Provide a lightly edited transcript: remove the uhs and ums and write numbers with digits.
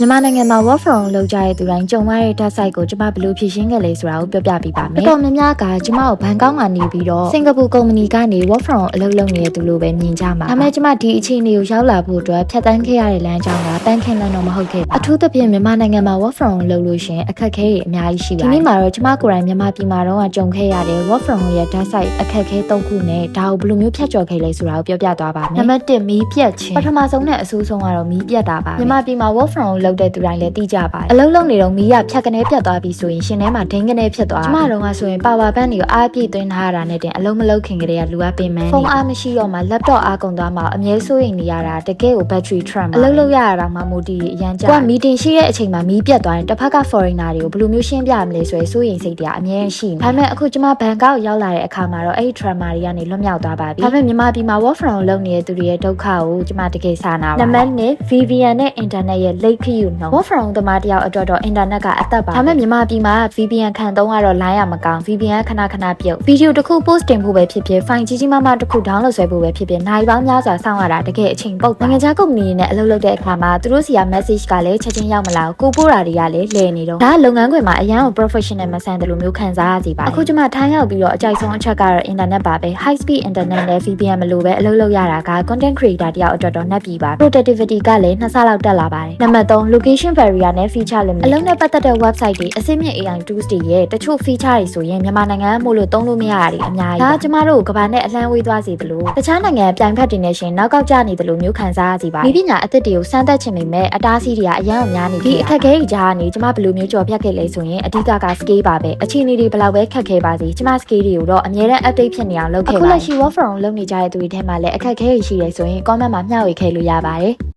မြန်မာနိုင်ငံမှာ work from လုပ်ကြတဲ့သူတိုင်းကြုံရတဲ့ task site ကိုကျမဘယ်လိုဖြေရှင်းခဲ့လဲဆိုတာကိုပြောပြပေးပါမယ်။တော်များများကကျမကိုဘန်ကောက်ကနေပြီးတော့စင်ကာပူကုမ္ပဏီကနေ work from အလုပ်လုပ်နေတဲ့သူလိုပဲမြင်ကြမှာ။ဒါပေမဲ့ကျမဒီအခြေအနေကိုရောက်လာဖို့အတွက်ဖြတ်တန်းခဲ့ရတဲ့လမ်းကြောင်းကတန်းခင်းလမ်းတော့မဟုတ်ခဲ့ပါဘူး။အထူးသဖြင့်မြန်မာနိုင်ငံမှာ work from လုပ်လို့ရှင်အခက်အခဲတွေအများကြီးရှိပါတယ်။ဒီနေ့မှာတော့ကျမကိုယ်တိုင်မြန်မာပြည်မှာတော့ကြုံခဲ့ရတဲ့ work from ရဲ့ task site အခက်အခဲ၃ခုနဲ့ဒါကိုဘယ်လိုမျိုးဖြတ်ကျော်ခဲ့လဲဆိုတာကိုပြောပြသွားပါမယ်။နံပါတ်1မီးပြတ်ခြင်းပထမဆုံးနဲ့အဆိုးဆုံးကတော့မီးပြတ်တာပါ။မြန်မာပြည်မှာ work from လုပ်တဲ့သူတိုင်းလည်းသိကြပါတယ်။အလုပ်လုပ်နေတော့မီးရဖြတ်ကနေပြတ်သွားပြီဆိုရင်ရှင်ထဲမှာဒိန်းကနေဖြစ်သွား။ကျမတို့ကဆိုရင် power bank တွေကိုအားပြည့်သွင်းထားရတာနဲ့တင်အလုံးမလုံးခင်ကလေးကလူအပ်ပင်မန်းဖုန်းအားမရှိတော့မှ laptop အားကုန်သွားမှအမြဲစိုးရိမ်နေရတာတကယ်ကို battery trap အလုပ်လုပ်ရတာမှမိုတီအရန်ကြာကိုက meeting ရှိတဲ့အချိန်မှာမီးပြတ်သွားရင်တစ်ဖက်က foreigner တွေကိုဘယ်လိုမျိုးရှင်းပြမလဲဆိုရင်စိုးရိမ်စိတ်တွေအမြဲရှိနေ။ဒါပေမဲ့အခုကျမဘန်ကောက်ရောက်လာတဲ့အခါမှာတော့အဲ့ဒီ trauma တွေကနေလွတ်မြောက်သွားပါပြီ။ဒါပေမဲ့မြန်မာပြည်မှာ work from လုပ်နေတဲ့သူတွေရဲ့ဒုက္ခကိုကျမတကယ်စာနာပါ။နံပါတ်2 VPN နဲ့ internet ရဲ့ late queue နှုန်း work from သမားတယောက်အတွက်တော့ internet ကအသက်ပါ။ဒါပေမဲ့မြန်မာပြည်မှာ VPN ခံသုံးကတော့ line ရမကောင်း VPN ခဏပြုတ်ဗီဒီယိုတစ်ခု post တင်ဖို့ပဲဖြစ်ဖြစ် file ကြီးမားတစ်ခု download ဆွဲဖို့ပဲဖြစ်ဖြစ်နိုင်ပေါင်းများစွာစောင့်ရတာတကယ်အချိန်ပုတ်နိုင်ငံခြားကုမ္ပဏီတွေနဲ့အလုပ်လုပ်တဲ့အခါမှာသူတို့စီက message ကလည်းချက်ချင်းရောက်မလာဘူးကိုပို့တာတွေကလည်းလဲနေတော့ဒါလုပ်ငန်းခွင်မှာအရန်ကို professional မဆန်တယ်လို့မျိုးခံစားရစီပါအခုကျမထိုင်းရောက်ပြီးတော့အကြိုက်ဆုံးအချက်ကတော့ internet ပါပဲ high speed internet နဲ့ VPN မလို့ပဲအလုပ်လုပ်ရတာက content creator တယောက်အတွက်တော့နှက်ပြီပါ productivity ကလည်း2ဆလောက်တက်လာပါတယ်နံပါတ်3 location barrier နဲ့ feature limit အလုပ်နဲ့ပတ်သက်တဲ့ website တွေအစိမ့်မြင့် AI tools တွေရဲ့တချို့ feature တွေဆိုရင်မြန်မာနိုင်ငံမို့လို့သုံးလို့မရတာတွေအများကြီးဒါကျမတို့ကဘာနဲ့အလန်းဝေးသွားစေသလိုတခြားနိုင်ငံပြိုင်ဖက်တွေနဲ့ရှင်နောက်ကောက်ကျနေသလိုမျိုးခံစားရစီပါဒီပညာအသစ်တွေကိုစမ်းသပ်ချင်ပေမဲ့အတားအဆီးတွေကအရန်များနေပြီအခက်အခဲကြီးကြားကနေကျမဘယ်လိုမျိုးကြော်ဖြတ်ခဲ့လဲဆိုရင်အဓိက scale ပါပဲအခြေအနေတွေဘယ်လောက်ပဲခက်ခဲပါစေကျမ scale တွေကိုတော့အများနဲ့ update ဖြစ်နေအောင်လုပ်ခဲ့ပါအခုလက်ရှိ work from လုပ်နေကြတဲ့သူတွေထဲမှာလည်းအခက်အခဲတွေရှိတယ်ဆိုရင် comment မှာမျှဝေခဲ့လို့ရပါတယ်